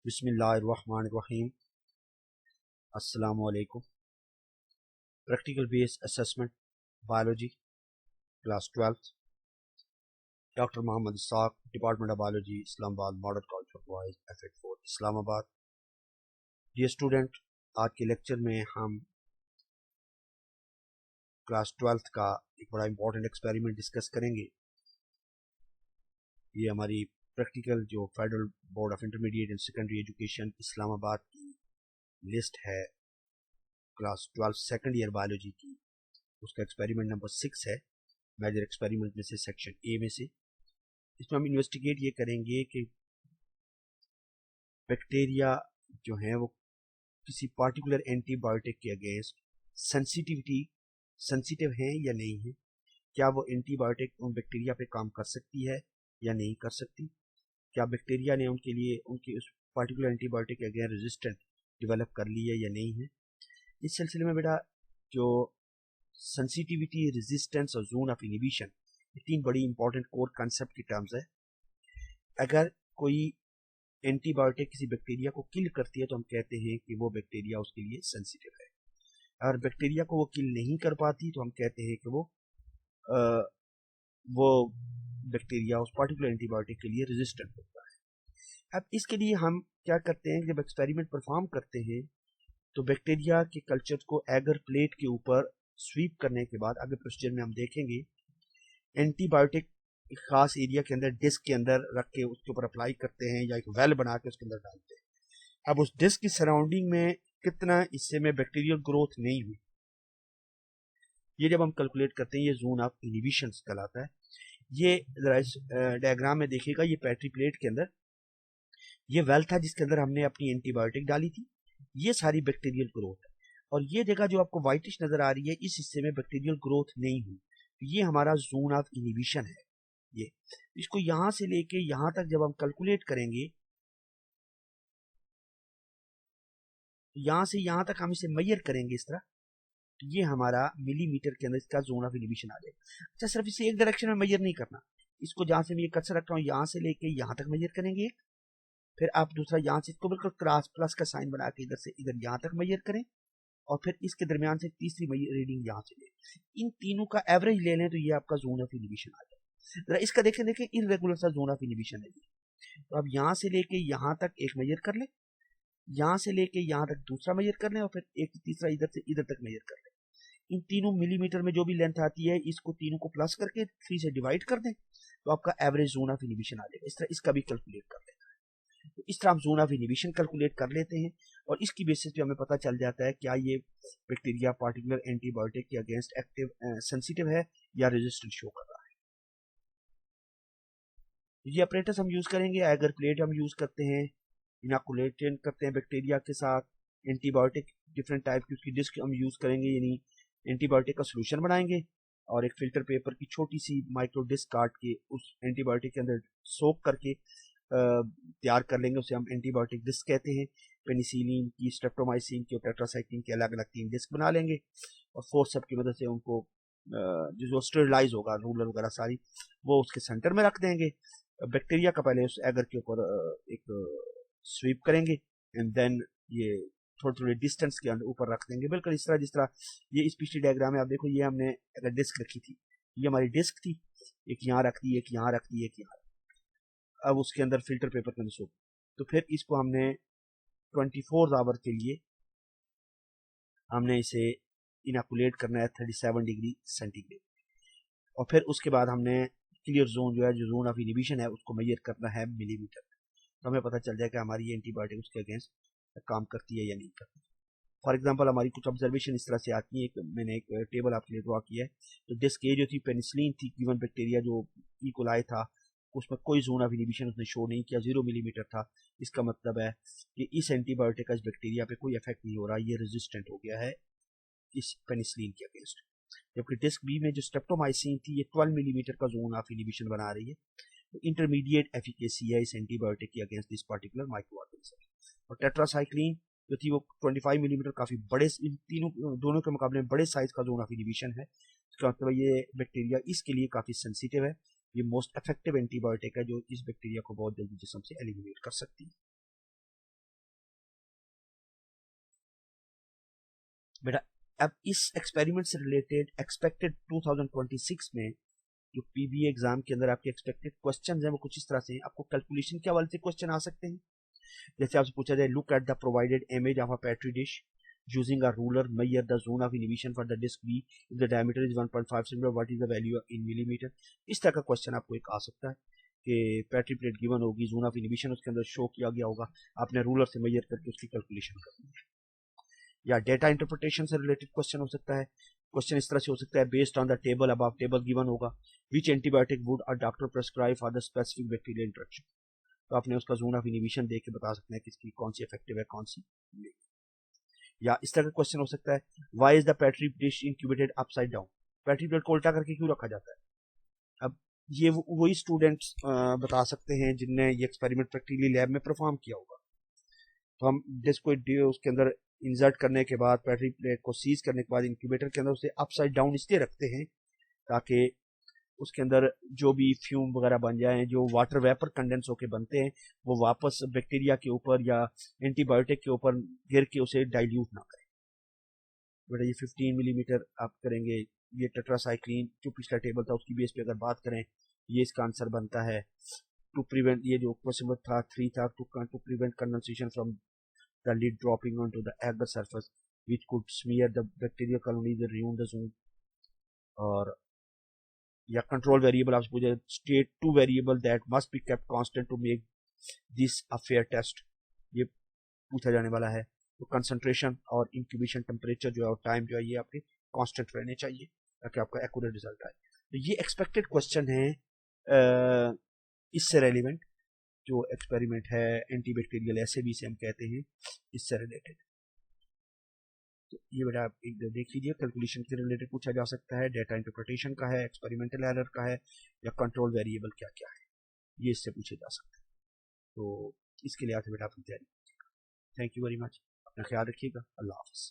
बिस्मिल्लाहिर्रहमानिर्रहीम। अस्सलामुअलैकुम। Practical based assessment biology class 12th, doctor Mohammad Isaq, department of biology, Islamabad model college of boys, F84 Islamabad. Dear student, आज के lecture में हम क्लास 12th का एक बड़ा इंपॉर्टेंट एक्सपेरिमेंट डिस्कस करेंगे। ये हमारी प्रैक्टिकल जो federal board of intermediate and secondary education Islamabad की लिस्ट है क्लास 12 सेकेंड ईयर बायोलॉजी की, उसका एक्सपेरिमेंट नंबर 6 है, मेजर एक्सपेरिमेंट में से सेक्शन ए में से। इसमें हम इन्वेस्टिगेट ये करेंगे कि बैक्टीरिया जो है वो किसी पार्टिकुलर एंटीबायोटिक के अगेंस्ट सेंसिटिव है या नहीं है, क्या वो एंटीबायोटिक उन बैक्टीरिया पे काम कर सकती है या नहीं कर सकती, क्या बैक्टीरिया ने उनकी उस पार्टिकुलर एंटीबायोटिक के अगेंस्ट रेजिस्टेंट डेवलप कर ली है या नहीं है। इस सिलसिले में बेटा जो सेंसिटिविटी, रेजिस्टेंस और जोन ऑफ इनिबिशन, ये तीन बड़ी इंपॉर्टेंट कोर कंसेप्ट की टर्म्स है। अगर कोई एंटीबायोटिक किसी बैक्टीरिया को किल करती है तो हम कहते हैं कि वो बैक्टीरिया उसके लिए सेंसिटिव है। अगर बैक्टीरिया को वो किल नहीं कर पाती तो हम कहते हैं कि वो बैक्टीरिया उस पार्टिकुलर एंटीबायोटिक के लिए रेजिस्टेंट होता है। अब इसके लिए हम क्या करते हैं, जब एक्सपेरिमेंट परफॉर्म करते हैं तो बैक्टीरिया के कल्चर को एगर प्लेट के ऊपर स्वीप करने के बाद आगे प्रोसीजर में हम देखेंगे एंटीबायोटिक एक खास एरिया के अंदर डिस्क के अंदर रख के उसके ऊपर अप्लाई करते हैं या एक वेल बना के उसके अंदर डालते हैं। अब उस डिस्क की सराउंडिंग में कितना हिस्से में बैक्टीरियल ग्रोथ नहीं हुई, ये जब हम कैलकुलेट करते हैं ये जोन ऑफ इनिबिशन कहलाता है। ये डायग्राम में देखिएगा, ये पेट्री प्लेट के अंदर ये वेल था जिसके अंदर हमने अपनी एंटीबायोटिक डाली थी, ये सारी बैक्टीरियल ग्रोथ है। और ये जगह जो आपको व्हाइटिश नजर आ रही है, इस हिस्से में बैक्टीरियल ग्रोथ नहीं हुई, तो ये हमारा जोन ऑफ इनिबिशन है। ये इसको यहां से लेके यहां तक जब हम कैलकुलेट करेंगे, यहां से यहां तक हम इसे मेजर करेंगे इस तरह, तो ये हमारा मिलीमीटर के अंदर इसका जोन ऑफ इनिबिशन आ जाएगा। अच्छा, सिर्फ इसे एक डायरेक्शन में मेजर नहीं करना, इसको जहां से मैं ये कर्सर रख रहा हूँ यहां से लेके यहां तक मेजर करेंगे, फिर आप दूसरा यहां से इसको बिल्कुल क्रॉस प्लस का साइन बना के इधर से इधर यहां तक मेजर करें, और फिर इसके दरमियान से तीसरी रीडिंग यहाँ से लें। इन तीनों का एवरेज ले लें तो ये आपका जोन ऑफ इनिबिशन आ जाए। जरा इसका देखें इररेगुलर सा जोन ऑफ इनिबिशन है। तो अब यहाँ से लेके यहाँ तक एक मेजर कर लें, यहाँ से लेके यहाँ तक दूसरा मेजर कर लें, और फिर एक तीसरा इधर से इधर तक मेजर कर लें। इन तीनों मिलीमीटर में जो भी लेंथ आती है इसको तीनों को प्लस करके 3 से डिवाइड कर दें, तो आपका एवरेज जोन ऑफ इनिबिशन आ जाएगा। इस तरह इसका भी कैलकुलेट कर लें। तो इस तरह हम जोन ऑफ इनिबिशन कैलकुलेट कर लेते हैं, और इसकी बेसिस पे हमें पता चल जाता है क्या ये बैक्टीरिया पार्टिकुलर एंटीबायोटिक के अगेंस्ट एक्टिव सेंसिटिव है या रेजिस्टेंट शो कर रहा है। ये अपरेटस हम यूज करेंगे, एगर प्लेट हम यूज करते हैं, इनोकुलेशन करते हैं बैक्टीरिया के साथ, एंटीबायोटिक डिफरेंट टाइप की उसकी डिस्क हम यूज करेंगे, यानी एंटीबायोटिक का सोल्यूशन बनाएंगे और एक फिल्टर पेपर की छोटी सी माइक्रो डिस्क काट के उस एंटीबायोटिक के अंदर सोक करके तैयार कर लेंगे, उसे हम एंटीबायोटिक डिस्क कहते हैं। पेनिसिलिन की, स्ट्रेप्टोमाइसिन की और टेट्रासाइक्लिन की अलग अलग 3 डिस्क बना लेंगे, और फोर्सेप की मदद से उनको जो स्टेरिलाइज होगा रूलर वगैरह सारी वो उसके सेंटर में रख देंगे। बैक्टीरिया का पहले उस एगर के ऊपर एक स्वीप करेंगे, एंड देन ये थोड़े थोड़े डिस्टेंस के ऊपर रख देंगे, बिल्कुल इस तरह जिस तरह ये इस पिछली डायग्राम में आप देखो, ये हमने अगर डिस्क रखी थी, ये हमारी डिस्क थी, एक यहाँ रख दी, एक यहाँ रख दी, एक यहाँ। अब उसके अंदर फिल्टर पेपर का निशोब, तो फिर इसको हमने 24 आवर के लिए हमने इसे इनोकुलेट करना है 37 डिग्री सेंटीग्रेड, और फिर उसके बाद हमने क्लियर जोन जो है, जो जोन ऑफ इनिबिशन है, उसको मेजर करना है मिलीमीटर। तो हमें पता चल जाएगा हमारी एंटीबायोटिक उसके अगेंस्ट काम करती है या नहीं करती। फॉर एग्जांपल हमारी कुछ ऑब्जर्वेशन इस तरह से आती है, मैंने एक टेबल आपके लिए ड्रॉ किया है। तो डिस्क ए जो थी पेनिसिलिन थी, गिवन बैक्टीरिया जो ई कोलाई था, उसमें कोई जोन ऑफ इनिबिशन उसने शो नहीं किया, 0 मिलीमीटर था। इसका मतलब है कि इस एंटीबायोटिक का इस बैक्टीरिया पे कोई इफेक्ट नहीं हो रहा, ये रेजिस्टेंट हो गया है इस पेनिसिलिन के अगेंस्ट। जबकि डिस्क बी में जो स्ट्रेप्टोमाइसिन थी, ये 12 मिलीमीटर का जोन ऑफ इनिबिशन बना रही है, तो इंटरमीडिएट एफिकेसी है इस एंटीबायोटिक के against this particular micro organism. और टेट्रासाइक्लिन जो थी वो 25 मिलीमीटर, काफी बड़े, इन तीनों दोनों के मुकाबले में बड़े साइज का जोन ऑफ इनिबिशन है। इसका मतलब ये बैक्टीरिया इसके लिए काफी सेंसिटिव है, ये मोस्ट इफेक्टिव एंटीबायोटिक है जो इस बैक्टीरिया को बहुत जल्दी जिस्म से एलिमिनेट कर सकती है। बेटा अब इस एक्सपेरिमेंट से रिलेटेड एक्सपेक्टेड 2026 में जो पीबीए एग्जाम के अंदर आपके एक्सपेक्टेड क्वेश्चन हैं वो कुछ इस तरह से हैं। आपको कैलकुलेशन के हवाले से क्वेश्चन आ सकते हैं। जैसे आपसे पूछा जाए, look at the provided image of a petri dish using a ruler, measure the zone of inhibition for the disc B, if the diameter is 1.5 centimetre, what is the value in millimetre. इस तरह का question आपको एक आ सकता है कि petri plate given होगी, zone of inhibition उसके अंदर शो किया गया होगा, आपने रूलर से मेजर करके उसकी कैलकुलेशन करनी है। या डेटा इंटरप्रिटेशन से रिलेटेड क्वेश्चन हो सकता है। क्वेश्चन इस तरह से हो सकता है, based on the table above table given होगा, which antibiotic would a doctor prescribe for the specific bacterial interaction. तो आपने उसका जोन ऑफ इनिबिशन देख के बता सकते हैं किसकी कौन सी इफेक्टिव है कौन सी नहीं। या इस तरह का क्वेश्चन हो सकता है, why is the petri dish incubated upside down. Petri plate को उल्टा करके क्यों रखा जाता है। अब ये वही स्टूडेंट्स बता सकते हैं जिनने ये एक्सपेरिमेंट प्रैक्टिकली लैब में परफॉर्म किया होगा। तो हम डिस्क को उसके अंदर इंसर्ट करने के बाद, पेट्री प्लेट को सीज करने के बाद इंक्यूबेटर के अंदर उसे अपसाइड डाउन इसलिए रखते हैं ताकि उसके अंदर जो भी फ्यूम वगैरह बन जाए, जो वाटर वेपर कंडेंस होके बनते हैं, वो वापस बैक्टीरिया के ऊपर या एंटीबायोटिक के ऊपर गिर के उसे डाइल्यूट ना करें। बेटा ये 15 मिलीमीटर आप करेंगे, ये टेट्रासाइक्लिन जो पिछला टेबल था उसकी बेस पे अगर बात करें, ये इसका आंसर बनता है। टू प्रिवेंट, ये जो क्वेश्चन था 3 था, to prevent condensation from the lid dropping on to the agar surface which could smear the bacteria colonies around the zone. और या कंट्रोल वेरिएबल आपसे पूछा, state 2 variable that must be kept constant to make this a fair test, ये पूछा जाने वाला है। तो कंसंट्रेशन और इंक्यूबेशन टेम्परेचर जो है और टाइम जो है ये आपके कांस्टेंट रहने चाहिए ताकि आपका एक्यूरेट रिजल्ट आए। तो ये एक्सपेक्टेड क्वेश्चन है इससे रेलिवेंट जो एक्सपेरिमेंट है एंटीबैक्टीरियल ऐसे भी इसे हम कहते हैं, इससे रिलेटेड। तो ये बेटा आप एक देख लीजिए, कैलकुलेशन से रिलेटेड पूछा जा सकता है, डेटा इंटरप्रिटेशन का है, एक्सपेरिमेंटल एरर का है, या कंट्रोल वेरिएबल क्या क्या है, ये इससे पूछे जा सकते हैं। तो इसके लिए आके बेटा अपनी तैयारी। थैंक यू वेरी मच, अपना ख्याल रखिएगा, अल्लाह हाफिज़।